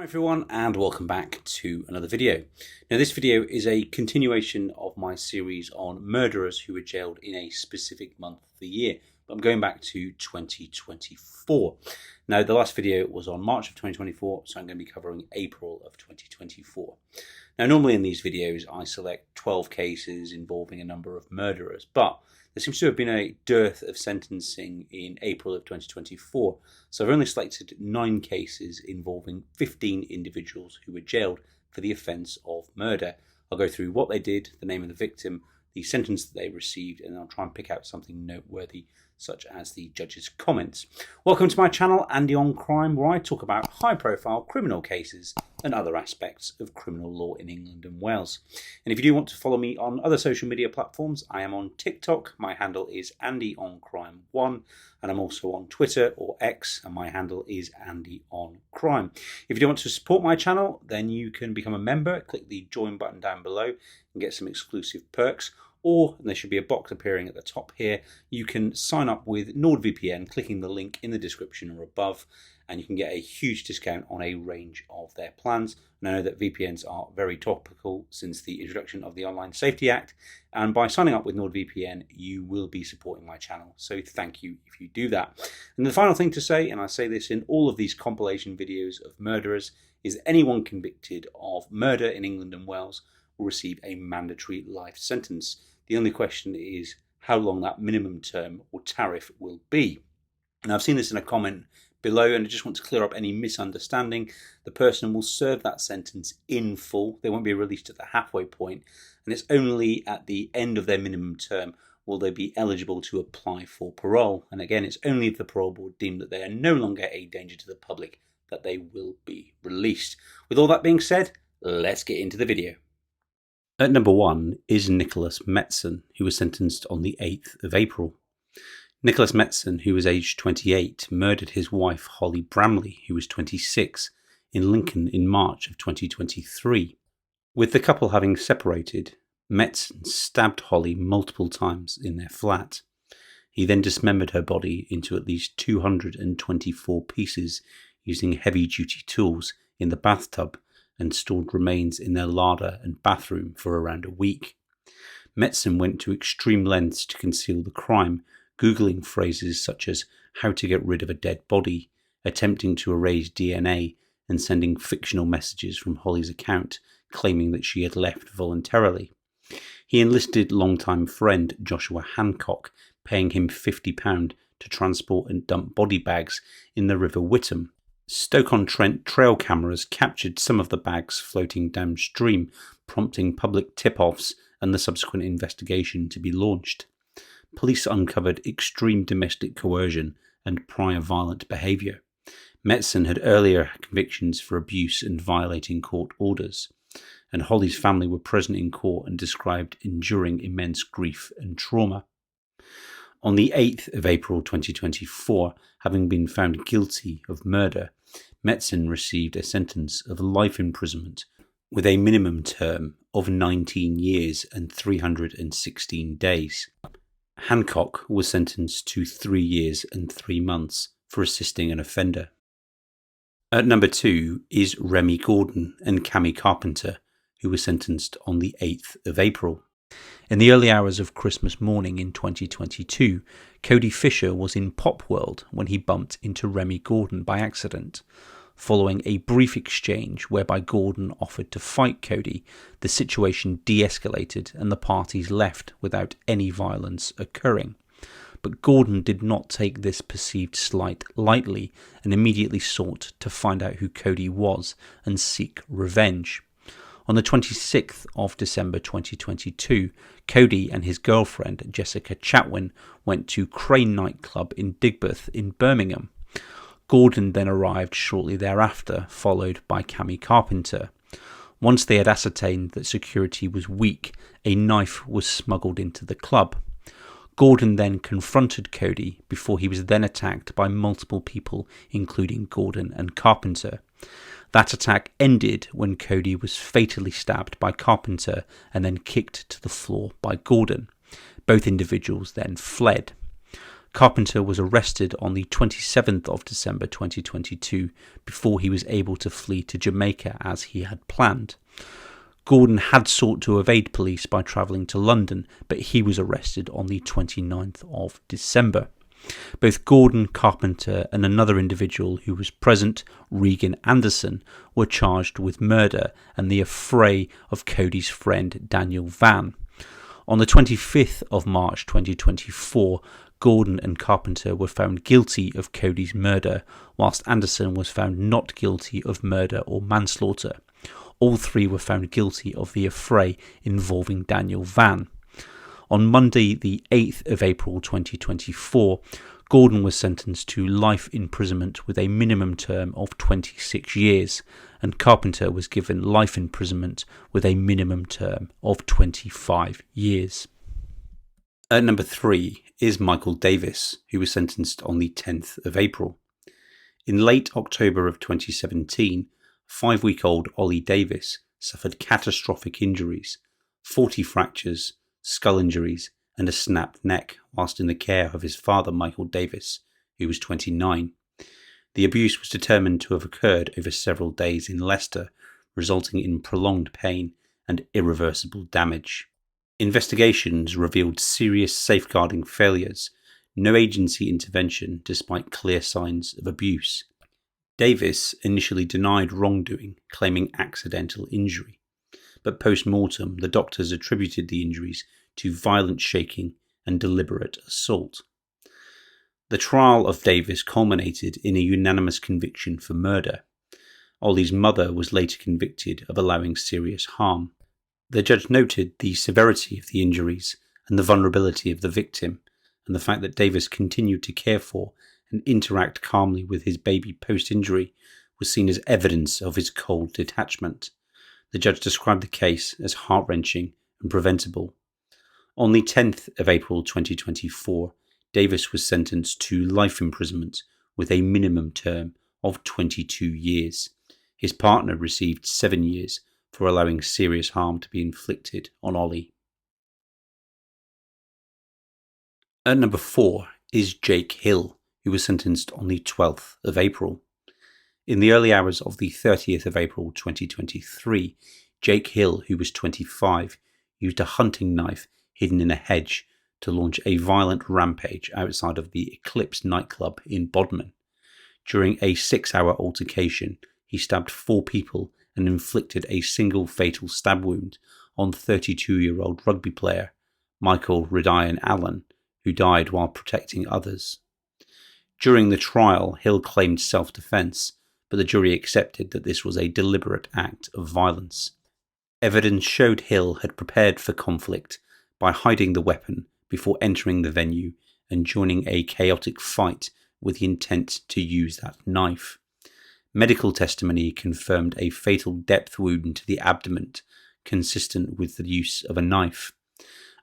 Hi everyone and welcome back to another video. Now this video is a continuation of my series on murderers who were jailed in a specific month of the year. But I'm going back to 2024. Now the last video was on March of 2024, so I'm going to be covering April of 2024. Now normally in these videos I select 12 cases involving a number of murderers, but there seems to have been a dearth of sentencing in April of 2024, so I've only selected 9 cases involving 15 individuals who were jailed for the offence of murder. I'll go through what they did, the name of the victim, the sentence that they received, and I'll try and pick out something noteworthy, such as the judge's comments. Welcome to my channel, Andy on Crime, where I talk about high-profile criminal cases and other aspects of criminal law in England and Wales. And if you do want to follow me on other social media platforms, I am on TikTok. My handle is AndyOnCrime1, and I'm also on Twitter or X, and my handle is AndyOnCrime. If you do want to support my channel, then you can become a member. Click the join button down below and get some exclusive perks. Or, and there should be a box appearing at the top here, you can sign up with NordVPN, clicking the link in the description or above, and you can get a huge discount on a range of their plans. And I know that VPNs are very topical since the introduction of the Online Safety Act, and by signing up with NordVPN, you will be supporting my channel. So thank you if you do that. And the final thing to say, and I say this in all of these compilation videos of murderers, is that anyone convicted of murder in England and Wales will receive a mandatory life sentence. The only question is how long that minimum term or tariff will be. And I've seen this in a comment below, and I just want to clear up any misunderstanding. The person will serve that sentence in full. They won't be released at the halfway point, and it's only at the end of their minimum term will they be eligible to apply for parole. And again, it's only if the parole board deem that they are no longer a danger to the public that they will be released. With all that being said, let's get into the video. At number 1 is Nicholas Metson, who was sentenced on the 8th of April. Nicholas Metson, who was aged 28, murdered his wife Holly Bramley, who was 26, in Lincoln in March of 2023. With the couple having separated, Metson stabbed Holly multiple times in their flat. He then dismembered her body into at least 224 pieces using heavy-duty tools in the bathtub, and stored remains in their larder and bathroom for around a week. Metson went to extreme lengths to conceal the crime, Googling phrases such as how to get rid of a dead body, attempting to erase DNA, and sending fictional messages from Holly's account claiming that she had left voluntarily. He enlisted longtime friend Joshua Hancock, paying him £50 to transport and dump body bags in the River Witham. Stoke-on-Trent trail cameras captured some of the bags floating downstream, prompting public tip-offs and the subsequent investigation to be launched. Police uncovered extreme domestic coercion and prior violent behaviour. Metson had earlier convictions for abuse and violating court orders, and Holly's family were present in court and described enduring immense grief and trauma. On the 8th of April 2024, having been found guilty of murder, Metson received a sentence of life imprisonment with a minimum term of 19 years and 316 days. Hancock was sentenced to 3 years and 3 months for assisting an offender. At number 2 is Remy Gordon and Cammy Carpenter, who were sentenced on the 8th of April. In the early hours of Christmas morning in 2022, Cody Fisher was in Pop World when he bumped into Remy Gordon by accident. Following a brief exchange whereby Gordon offered to fight Cody, the situation de-escalated and the parties left without any violence occurring. But Gordon did not take this perceived slight lightly and immediately sought to find out who Cody was and seek revenge. On the 26th of December 2022, Cody and his girlfriend Jessica Chatwin went to Crane nightclub in Digbeth in Birmingham. Gordon then arrived shortly thereafter, followed by Cammy Carpenter. Once they had ascertained that security was weak, a knife was smuggled into the club. Gordon then confronted Cody before he was then attacked by multiple people, including Gordon and Carpenter. That attack ended when Cody was fatally stabbed by Carpenter and then kicked to the floor by Gordon. Both individuals then fled. Carpenter was arrested on the 27th of December 2022 before he was able to flee to Jamaica as he had planned. Gordon had sought to evade police by travelling to London, but he was arrested on the 29th of December. Both Gordon, Carpenter and another individual who was present, Regan Anderson, were charged with murder and the affray of Cody's friend Daniel Vann. On the 25th of March 2024, Gordon and Carpenter were found guilty of Cody's murder, whilst Anderson was found not guilty of murder or manslaughter. All three were found guilty of the affray involving Daniel Vann. On Monday, the 8th of April 2024, Gordon was sentenced to life imprisonment with a minimum term of 26 years, and Carpenter was given life imprisonment with a minimum term of 25 years. At number 3 is Michael Davis, who was sentenced on the 10th of April. In late October of 2017, 5-week-old Ollie Davis suffered catastrophic injuries, 40 fractures, skull injuries and a snapped neck whilst in the care of his father Michael Davis, who was 29. The abuse was determined to have occurred over several days in Leicester, resulting in prolonged pain and irreversible damage. Investigations revealed serious safeguarding failures, no agency intervention despite clear signs of abuse. Davis initially denied wrongdoing, claiming accidental injury, but post-mortem the doctors attributed the injuries to violent shaking and deliberate assault. The trial of Davis culminated in a unanimous conviction for murder. Ollie's mother was later convicted of allowing serious harm. The judge noted the severity of the injuries and the vulnerability of the victim, and the fact that Davis continued to care for and interact calmly with his baby post-injury was seen as evidence of his cold detachment. The judge described the case as heart-wrenching and preventable. On the 10th of April 2024, Davis was sentenced to life imprisonment with a minimum term of 22 years. His partner received 7 years for allowing serious harm to be inflicted on Ollie. At number 4 is Jake Hill, who was sentenced on the 12th of April. In the early hours of the 30th of April 2023, Jake Hill, who was 25, used a hunting knife hidden in a hedge to launch a violent rampage outside of the Eclipse nightclub in Bodmin. During a 6-hour altercation, he stabbed 4 people and inflicted a single fatal stab wound on 32-year-old rugby player Michael Ridian Allen, who died while protecting others. During the trial, Hill claimed self-defense, but the jury accepted that this was a deliberate act of violence. Evidence showed Hill had prepared for conflict by hiding the weapon before entering the venue and joining a chaotic fight with the intent to use that knife. Medical testimony confirmed a fatal depth wound to the abdomen, consistent with the use of a knife.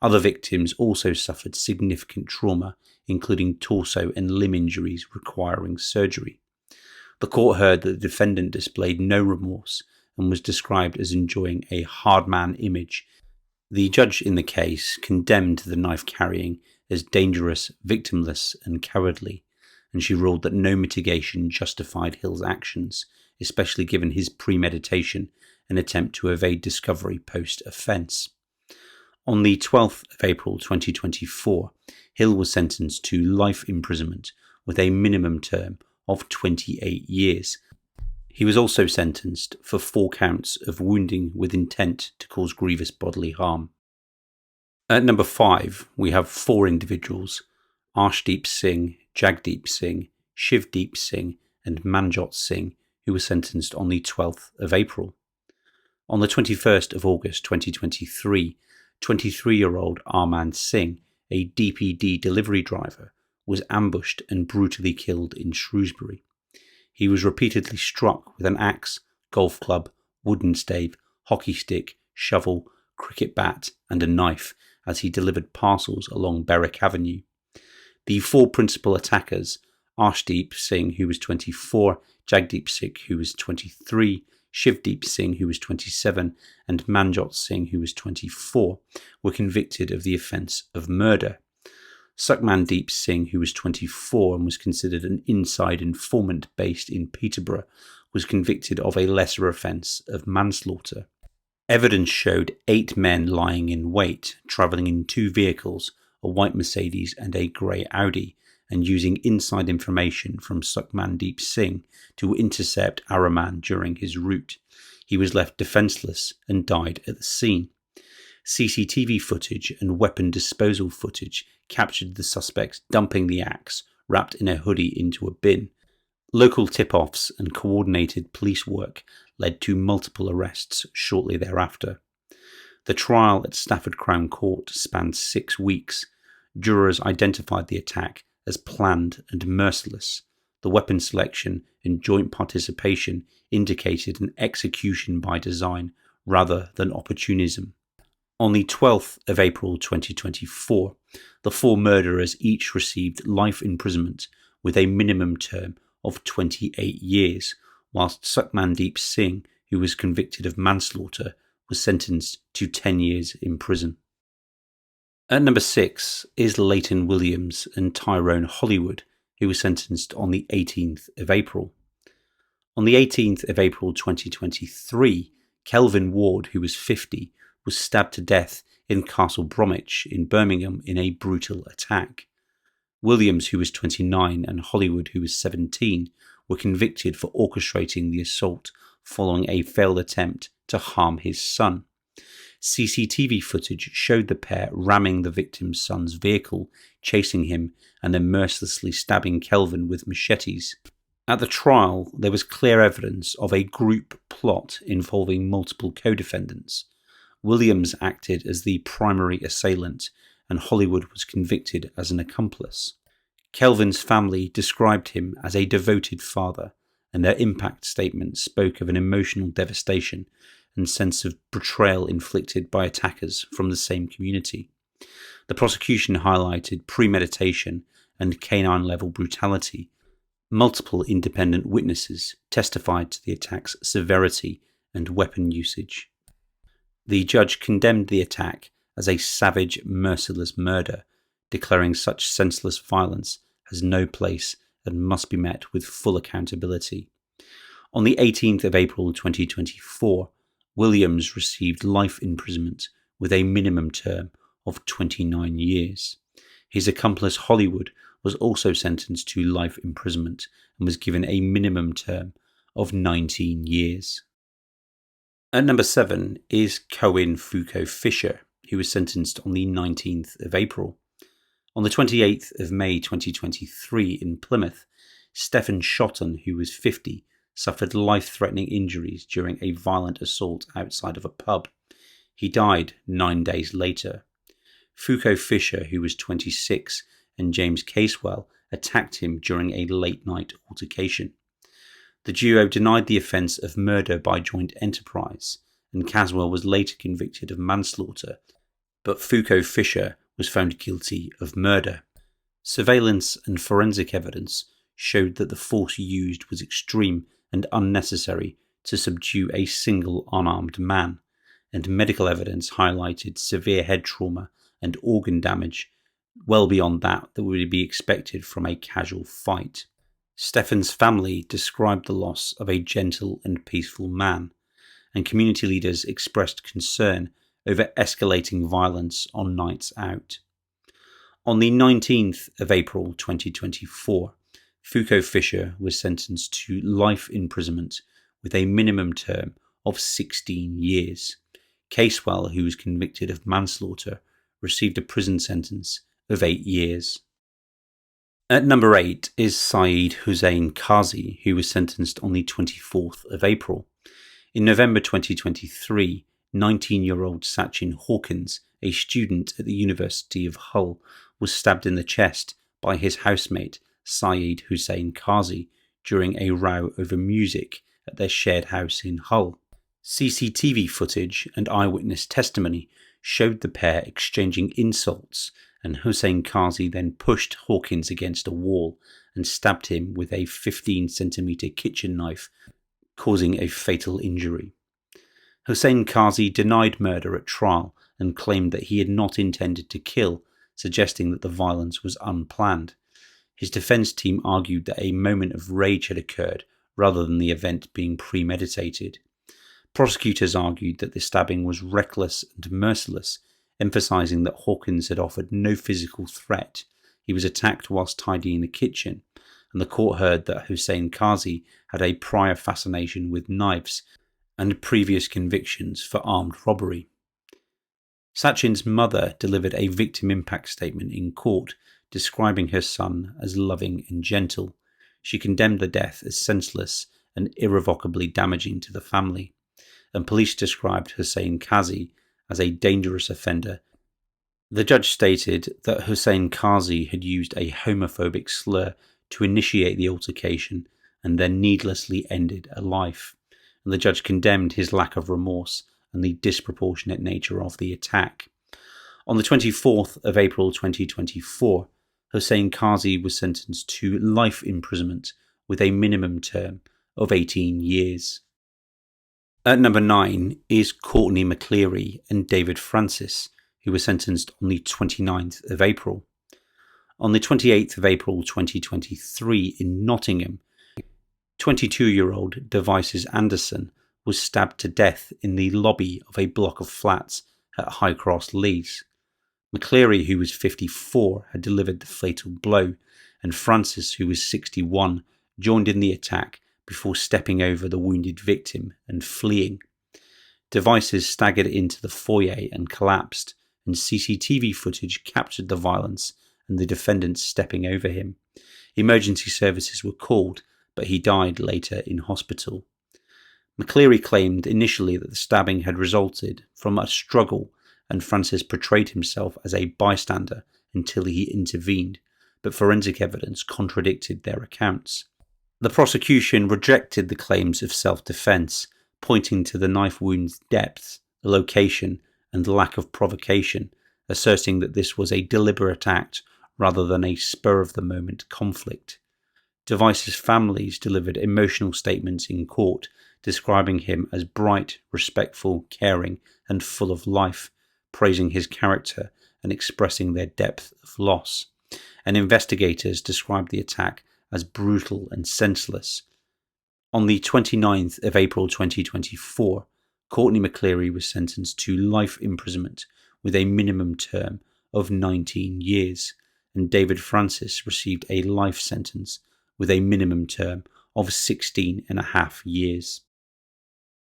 Other victims also suffered significant trauma, including torso and limb injuries requiring surgery. The court heard that the defendant displayed no remorse and was described as enjoying a hard-man image. The judge in the case condemned the knife carrying as dangerous, victimless and cowardly, and she ruled that no mitigation justified Hill's actions, especially given his premeditation and attempt to evade discovery post-offence. On the 12th of April 2024, Hill was sentenced to life imprisonment with a minimum term of 28 years. He was also sentenced for 4 counts of wounding with intent to cause grievous bodily harm. At number 5, we have 4 individuals, Arshdeep Singh, Jagdeep Singh, Shivdeep Singh and Manjot Singh, who were sentenced on the 12th of April. On the 21st of August 2023, 23-year-old Arman Singh, a DPD delivery driver, was ambushed and brutally killed in Shrewsbury. He was repeatedly struck with an axe, golf club, wooden stave, hockey stick, shovel, cricket bat and a knife as he delivered parcels along Berwick Avenue. The 4 principal attackers, Arshdeep Singh, who was 24, Jagdeep Singh, who was 23, Shivdeep Singh, who was 27, and Manjot Singh, who was 24, were convicted of the offence of murder. Sukhmandeep Singh, who was 24 and was considered an inside informant based in Peterborough, was convicted of a lesser offence of manslaughter. Evidence showed 8 men lying in wait, travelling in 2 vehicles, a white Mercedes and a grey Audi, and using inside information from Sukhmandeep Singh to intercept Arman during his route. He was left defenceless and died at the scene. CCTV footage and weapon disposal footage captured the suspects dumping the axe, wrapped in a hoodie, into a bin. Local tip-offs and coordinated police work led to multiple arrests shortly thereafter. The trial at Stafford Crown Court spanned 6 weeks. Jurors identified the attack as planned and merciless. The weapon selection and joint participation indicated an execution by design rather than opportunism. On the 12th of April 2024, the 4 murderers each received life imprisonment with a minimum term of 28 years, whilst Sukhmandeep Singh, who was convicted of manslaughter, was sentenced to 10 years in prison. At number 6 is Leighton Williams and Tyrone Hollywood, who was sentenced on the 18th of April. On the 18th of April 2023, Kelvin Ward, who was 50, was stabbed to death in Castle Bromwich in Birmingham in a brutal attack. Williams, who was 29, and Hollywood, who was 17, were convicted for orchestrating the assault following a failed attempt to harm his son. CCTV footage showed the pair ramming the victim's son's vehicle, chasing him, and then mercilessly stabbing Kelvin with machetes. At the trial, there was clear evidence of a group plot involving multiple co-defendants. Williams acted as the primary assailant, and Hollywood was convicted as an accomplice. Kelvin's family described him as a devoted father, and their impact statement spoke of an emotional devastation and sense of betrayal inflicted by attackers from the same community. The prosecution highlighted premeditation and canine-level brutality. Multiple independent witnesses testified to the attack's severity and weapon usage. The judge condemned the attack as a savage, merciless murder, declaring such senseless violence has no place and must be met with full accountability. On the 18th of April 2024, Williams received life imprisonment with a minimum term of 29 years. His accomplice Hollywood was also sentenced to life imprisonment and was given a minimum term of 19 years. At number 7 is Cowin Fuoco-Fisher, who was sentenced on the 19th of April. On the 28th of May 2023 in Plymouth, Stefan Shottton, who was 50, suffered life-threatening injuries during a violent assault outside of a pub. He died 9 days later. Fuoco-Fisher, who was 26, and James Casewell attacked him during a late-night altercation. The duo denied the offence of murder by joint enterprise, and Caswell was later convicted of manslaughter, but Fuoco-Fisher was found guilty of murder. Surveillance and forensic evidence showed that the force used was extreme and unnecessary to subdue a single unarmed man, and medical evidence highlighted severe head trauma and organ damage, well beyond that would be expected from a casual fight. Stefan's family described the loss of a gentle and peaceful man, and community leaders expressed concern over escalating violence on nights out. On the 19th of April 2024, Fuoco-Fisher was sentenced to life imprisonment with a minimum term of 16 years. Casewell, who was convicted of manslaughter, received a prison sentence of 8 years. At number 8 is Syed Hussain-Kazi, who was sentenced on the 24th of April. In November 2023, 19-year-old Sachin Hawkins, a student at the University of Hull, was stabbed in the chest by his housemate Syed Hussain-Kazi during a row over music at their shared house in Hull. CCTV footage and eyewitness testimony showed the pair exchanging insults, and Hussain-Kazi then pushed Hawkins against a wall and stabbed him with a 15-centimetre kitchen knife, causing a fatal injury. Hussain-Kazi denied murder at trial and claimed that he had not intended to kill, suggesting that the violence was unplanned. His defence team argued that a moment of rage had occurred rather than the event being premeditated. Prosecutors argued that the stabbing was reckless and merciless, emphasising that Hawkins had offered no physical threat. He was attacked whilst tidying the kitchen, and the court heard that Hussain-Kazi had a prior fascination with knives and previous convictions for armed robbery. Sachin's mother delivered a victim impact statement in court, describing her son as loving and gentle. She condemned the death as senseless and irrevocably damaging to the family, and police described Hussain-Kazi as a dangerous offender. The judge stated that Hussain-Kazi had used a homophobic slur to initiate the altercation and then needlessly ended a life, and the judge condemned his lack of remorse and the disproportionate nature of the attack. On the 24th of April 2024, Hussain-Kazi was sentenced to life imprisonment with a minimum term of 18 years. At number 9 is Courtney McLeary and David Francis, who were sentenced on the 29th of April. On the 28th of April 2023 in Nottingham, 22-year-old Devices Anderson was stabbed to death in the lobby of a block of flats at High Cross, Leeds. McClary, who was 54, had delivered the fatal blow, and Francis, who was 61, joined in the attack before stepping over the wounded victim and fleeing. Devices staggered into the foyer and collapsed, and CCTV footage captured the violence and the defendant stepping over him. Emergency services were called, but he died later in hospital. McClary claimed initially that the stabbing had resulted from a struggle, and Francis portrayed himself as a bystander until he intervened, but forensic evidence contradicted their accounts. The prosecution rejected the claims of self-defence, pointing to the knife wound's depth, location, and lack of provocation, asserting that this was a deliberate act rather than a spur-of-the-moment conflict. Device's families delivered emotional statements in court, describing him as bright, respectful, caring, and full of life, praising his character and expressing their depth of loss. And investigators described the attack as brutal and senseless. On the 29th of April 2024, Courtney McLeary was sentenced to life imprisonment with a minimum term of 19 years, and David Francis received a life sentence with a minimum term of 16.5 years.